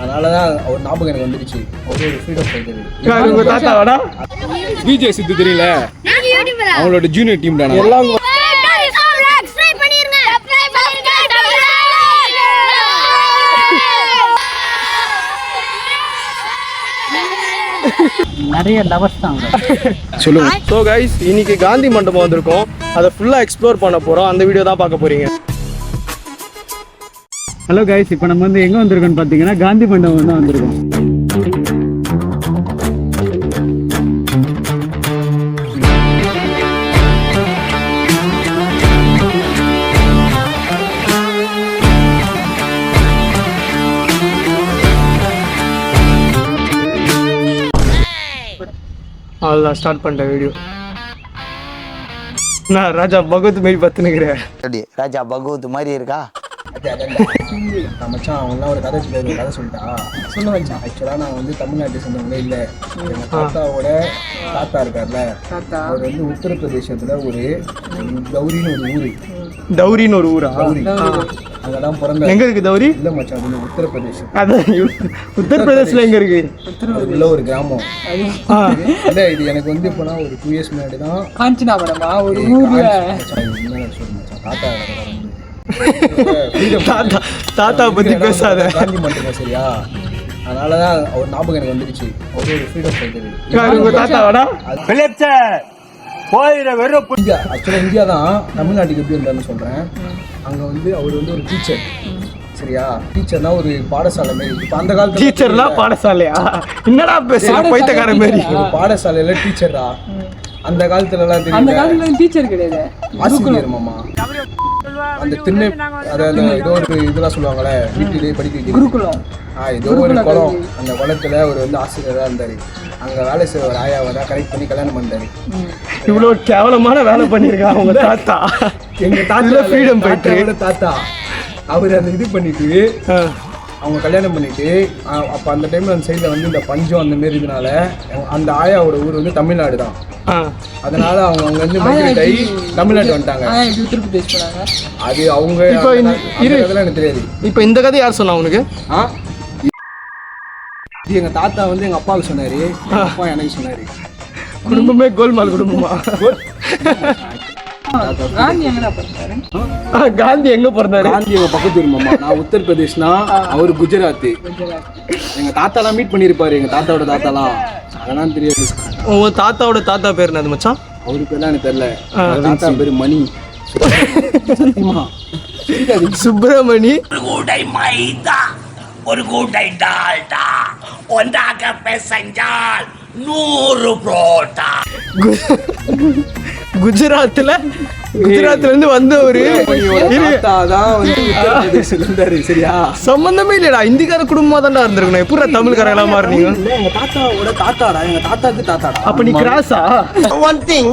அதனாலதான் அவர் ஞாபகம் எனக்கு வந்துருச்சு. அவர் ஒரு ஃப்ரீடம் ஃபைட்டர். விஜய் சித்து தெரியல, அவங்களோட ஜூனியர் டீம் தானே எல்லாம். நிறைய லவர்ஸ் தான் சொல்லுங்க. ஸோ கைஸ், இன்னைக்கு காந்தி மண்டபம் வந்திருக்கோம். அதை ஃபுல்லாக எக்ஸ்ப்ளோர் பண்ண போகிறோம். அந்த வீடியோ தான் பார்க்க போறீங்க. ஹலோ கைஸ், இப்போ நம்ம வந்து எங்கே வந்திருக்கோம்னு பார்த்தீங்கன்னா காந்தி மண்டபம் தான் வந்திருக்கோம். அவ்வளோதான், ஸ்டார்ட் பண்ணிட்டேன் வீடியோ. நான் ராஜா பகவத் மாரி பார்த்துனுக்கிறேன். ராஜா பகவத் மாதிரி இருக்கா? மச்சான் அவங்களாம் ஒரு கதை சொல்லிட்டா சொல்ல வச்சான். ஆக்சுவலாக நான் வந்து தமிழ்நாட்டை சேர்ந்தவங்களே இல்லை. எங்கள் தாத்தாவோட தாத்தா இருக்கார்ல, அவர் வந்து உத்தரப்பிரதேசத்தில் ஒரு கௌரின்னு ஒரு ஊர். தௌரின்னு ஒரு ஊரா? அங்கதான் பிறந்த. எங்க இருக்கு தௌரி? இல்ல மச்சான், அது உத்தரப்பிரதேசம். அதான் உத்தரப்பிரதேசல எங்க இருக்கு? உள்ள ஒரு கிராமம். இல்ல இது எனக்கு வந்து இப்போனா ஒரு 2 years முன்னாடி தான் காஞ்சினாபுரமா ஒரு ஊர்ல தாத்தா பத்தி பேசாத. காந்தி மண்டபம் சரியா? அதனாலதான் அவர் ஞாபகம் எனக்கு வந்துருச்சு. அவர் ஒரு ஃப்ரீடம் ஃபைட்டர். தாத்தாவாடா? ஆக்சுவலாக இந்தியா தான் தமிழ்நாட்டுக்கு எப்படி இருந்தாருன்னு சொல்கிறேன். அங்கே வந்து அவர் வந்து ஒரு டீச்சர் சரியா? டீச்சர்னா ஒரு பாடசாலை மாரி. இப்போ அந்த காலத்துல டீச்சர்லாம் பாடசாலையா? என்னடா பேசுற பைத்தியக்கார மாரி? ஒரு பாடசாலையில டீச்சரா? அந்த காலத்துலலாம் தெரியும். அந்த காலத்துல டீச்சர் கிடையாது, ஆசிரியர் மாமா. அந்த திண்ணை அதாவது ஏதோ ஒரு இதெல்லாம் சொல்லுவாங்களே, வீட்டிலேயே படிக்க வைக்கிறது, குருகுலம். ஏதோ ஒரு குளம். அந்த குளத்துல அவர் வந்து ஆசிரியராக இருந்தார். அங்கே வேலை செய்ய ஒரு ஆயாவை தான் கரெக்ட் பண்ணி கல்யாணம் பண்ணாரு. இவ்வளோ கேவலமான வேலை பண்ணியிருக்காங்க அவங்க தாத்தா. எங்கள் தாத்தா ஃப்ரீடம் ஃபைட்டரோட தாத்தா. அவர் அந்த இது பண்ணிட்டு அவங்க கல்யாணம் பண்ணிட்டு அப்போ அந்த டைமில் அந்த சைடில் வந்து இந்த பஞ்சம் அந்த மாரி இதனால அந்த ஆயாவோட ஊர் வந்து தமிழ்நாடு தான். அதனால அவங்க அங்கே வந்து மைக்ரேட் ஆகி தமிழ்நாடு வந்துட்டாங்க. அது அவங்க இதெல்லாம் எனக்கு தெரியாது. இப்போ இந்த கதை யார் சொன்னா உனக்கு? இது எங்கள் தாத்தா வந்து எங்கள் அப்பாவுக்கு சொன்னார், அப்பா எனக்கு சொன்னார். குடும்பமே கோல்மால் குடும்பமா? காந்தி எங்க பிறந்தாரு? காந்தி எங்க பிறந்தாரு? காந்தி எங்க பக்கத்து ஊர் மாமா. நான் உத்தரப்பிரதேஷ்னா, அவர் குஜராத். எங்க தாத்தாலாம் மீட் பண்ணிருப்பாரு, எங்க தாத்தாவோட தாத்தாலாம். அதெல்லாம் தெரியாது. உன் தாத்தாவோட தாத்தா பேர் என்னது மச்சான்? அவரு பேர்லாம் எனக்கு தெரியல. தாத்தா பேரு மணி. சுப்பிரமணி. ஒரு கூடை டால்டா ஒன்றாக பெசஞ்சால் 100 புரோட்டா. குஜராத்ல இருந்து வந்தவரு சரியா? சம்பந்தமே இல்லடா, இந்திக்கார குடும்பமா தான்டா இருந்திருக்கணும். எப்படா தமிழ்கார எல்லாம் மாறினீங்க? எங்க தாத்தாவோட தாத்தாடா, எங்க தாத்தாக்கு தாத்தாடா. அப்ப நீ கிராஸா? One thing,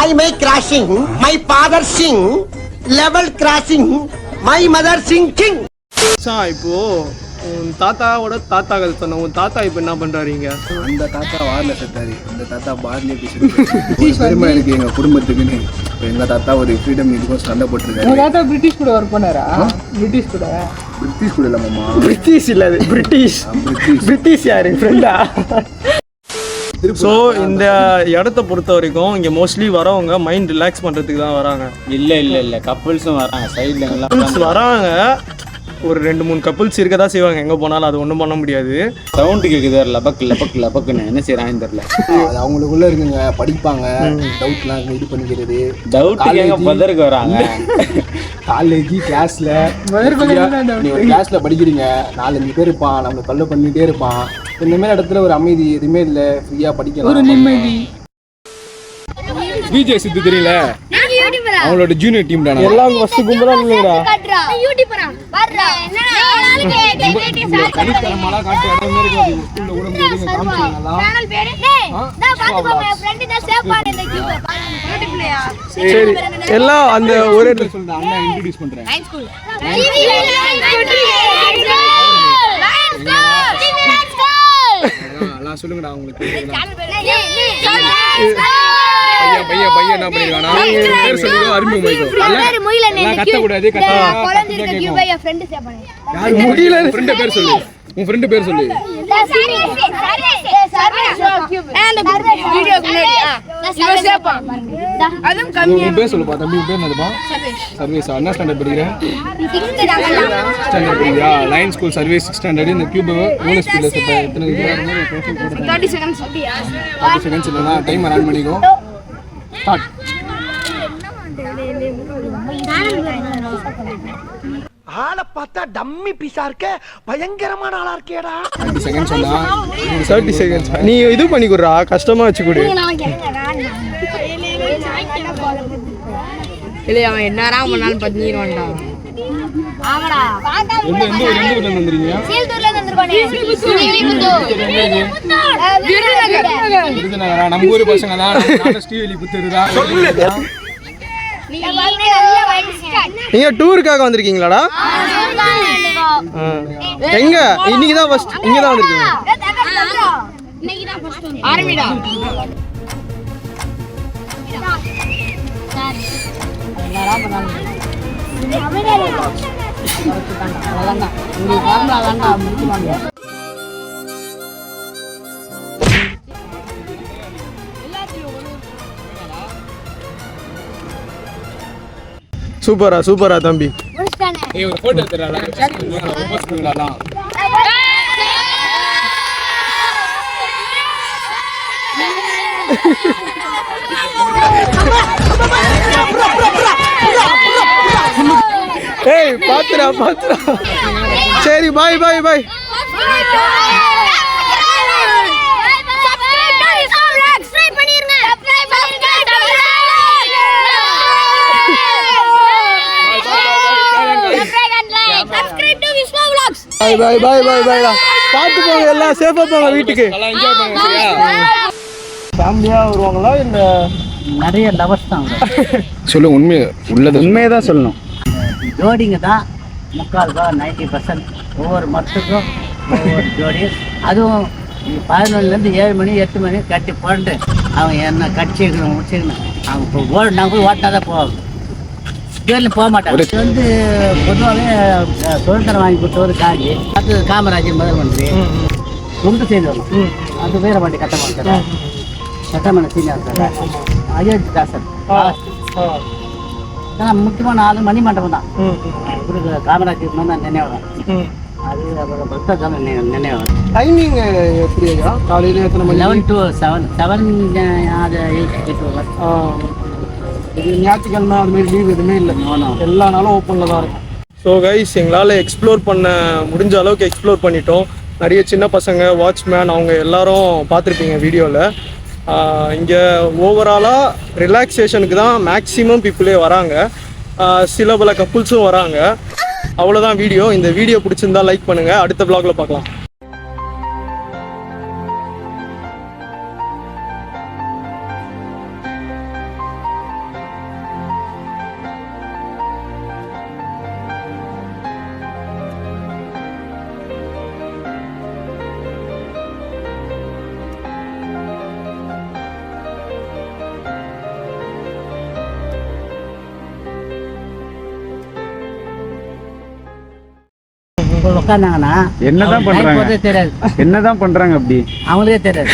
I may crashing, my father sing, level crashing, my mother sing king. இப்போ உன் தாத்தாவோட தாத்தா கதை சொன்ன உன் தாத்தா இப்ப என்ன பண்றாருங்க? அந்த தாத்தா வார்ல செத்தாரு. இந்த தாத்தா பார்லயே பெருமை இருக்கு எங்க குடும்பத்துக்குன்னு. எங்க தாத்தா ஒரு ஃப்ரீடம் இதுக்கும் சண்டை போட்டுருக்காரு. உங்க தாத்தா பிரிட்டிஷ் கூட ஒர்க் பண்ணாரா? பிரிட்டிஷ் கூட இல்ல மாமா. பிரிட்டிஷ் இல்ல, பிரிட்டிஷ் யாரு ஃப்ரெண்டா? ஸோ இந்த இடத்த பொறுத்த வரைக்கும் இங்கே மோஸ்ட்லி வரவங்க மைண்ட் ரிலாக்ஸ் பண்ணுறதுக்கு தான் வராங்க. இல்லை கப்புள்ஸும் வராங்க. சைடில் கப்புள்ஸ் வராங்க. ஒரு 2-3 கப்புள்ஸ் இருக்க தான் செய்வாங்க. எங்கே போனாலும் அது ஒன்றும் பண்ண முடியாது. சவுண்டு கேட்குது லபக்குன்னு என்ன செய்யறாங்கன்னு தெரியல. அது அவங்களுக்குள்ள இருக்குங்க. படிப்பாங்க, டவுட்லாம் இது பண்ணிக்கிறது. டவுட் எங்க பதருக்கு வராங்க. காலேஜ் கிளாஸ்ல கிளாஸ்ல படிக்கிறீங்க, 4-5 பேர் இருப்பான், நம்ம தொல்லை பண்ணிட்டே இருப்பான். இந்த மாதிரி இடத்துல ஒரு அமைதி எதுவுமே இல்லை, ஃப்ரீயா படிக்கலாம், ஒரு நிம்மதி. விஜய் சித்து தெரியல, அவங்களோட ஜூனியர் டீம் தானே எல்லாம் ஃபர்ஸ்ட் கும்பலா இல்லடா. கடித்தரமால காட்டு இடம் மாதிரி இருக்கு. ஸ்கூல்ல கூட முடியுங்க காமிச்சீங்களா? சரி எல்லாம் அந்த ஒரே சொல்றேன். அண்ணா இன்ட்ரோ듀ce பண்றேன். எல்லாம் சொல்லுங்கடா உங்களுக்கு. பையா என்ன பண்ணிருக்கானா? பேர் சொல்லுங்க, அறிமுகமாயிக்கோ. எல்லாம் கத்த கூடாது. யார் முடியல ஃப்ரெண்ட் பேர் சொல்லு. உன் ஃப்ரெண்டு பேர் சொல்லு. உன் பேர் சொல்லுப்பா தம்பி. உன் பேர் என்னதுப்பா? சர்வீஸா? என்ன ஸ்டாண்டர்ட் படிக்கிறேன்? ஸ்டாண்டர்ட் படிக்கிறியா? Line school service standard. இந்த கியூப் எவ்வளோ ஸ்பீடில் ஸ்டெப் எத்தனை இது 30 செகண்ட்ஸ் இல்லைனா டைமர் ஆன் பண்ணிக்கோ. ஸ்டார்ட். ஆளை பார்த்தா டம்மி பீஸா இருக்க, பயங்கரமான ஆளா இருக்கேடா. 30 செகண்ட்ஸ் சொன்னா 30 செகண்ட்ஸ் நீ இது பண்ணி கொடுறா, கஷ்டமா வச்சு கொடு. இல்லையா அவன் என்னடா பண்ணாலும் பண்ணிடுவான்டா. எந்த ஊர்ல வந்துறீங்க? விருதுநகரா? நம்ம ஊர் பசங்க தான். ஸ்ரீவில்லிபுத்தூர் தான். நீங்க டூருக்காக வந்திருக்கீங்களாடா? எங்க? இன்னைக்கு தான் ஃபர்ஸ்ட் இங்க தான் வந்திருக்கீங்க. ஆரம்பிடா. சூப்பரா சூப்பரா தம்பி. ஏய் ஒரு போட்டோ எடுத்துறடா. போஸ்ட் பண்ணலாம். ஏய் பாத்துடா பாத்துடா. சரி பாய் பாய் பாய். பாய் பாய் பாய் பாய் பாய். பார்த்து போங்க, எல்லாம் சேஃபா போங்க வீட்டுக்கு. என்ஜாய் பண்ணுங்க சரியா? ஃபேமிலியா வருவாங்களா இல்ல நிறைய லவர்ஸ் தான். சொல்லு உண்மை உள்ளது. உண்மையை தான் சொல்லணும். ஜோடிங்க தான் 90% ஒவ்வொரு மரத்துக்கும் ஒவ்வொரு ஜோடி. அதுவும் 11லேருந்து 7 மணி 8 மணி கட்டி போட்டு அவங்க என்ன கட்சிக்கணும் முடிச்சுக்கணும். அவங்க இப்போ நாங்கள் போய் ஓட்டினா தான் போவாங்க. ஜோடியில் போக மாட்டாங்க. இது வந்து பொதுவாகவே சுதந்திரம் வாங்கி கொடுத்தவர் காந்தி. அடுத்தது காமராஜர் முதல் மந்திரி. ரொம்ப செய்து வரும். அது வீரபாண்டி கட்டமன்ற சட்டமன்ற சீனியர் அயோத்திதாசன். முக்கியமான ஆளு மணிமண்டபம் தான். காமராஜர் தான் நினைவு. அது அப்புறம் புத்தகம் நினைவு. டைமிங் எப்படி ஐயா? காலையில எத்தனை மணி? 11 to 7 அது 8 இது ஞாயிற்றுக்கிழமை அது மாதிரி லீவ் எதுவுமே இல்லை. எல்லா நாளும் ஓப்பனில் தான் இருக்கும். ஸோ கைஸ், எங்களால் எக்ஸ்ப்ளோர் பண்ண முடிஞ்ச அளவுக்கு எக்ஸ்ப்ளோர் பண்ணிட்டோம். நிறைய சின்ன பசங்க, வாட்ச்மேன், அவங்க எல்லாரும் பார்த்துருப்பீங்க வீடியோவில். இங்கே ஓவராலாக ரிலாக்ஸேஷனுக்கு தான் மேக்ஸிமம் பீப்புளே வராங்க. சில பல கப்புள்ஸும் வராங்க. அவ்வளோதான் வீடியோ. இந்த வீடியோ பிடிச்சிருந்தா லைக் பண்ணுங்கள். அடுத்த vlogல பார்க்கலாம். உட்காந்தாங்கன்னா என்னதான் பண்றாங்க? தெரியாது. என்னதான் பண்றாங்க அப்படி அவங்களுக்கே தெரியாது.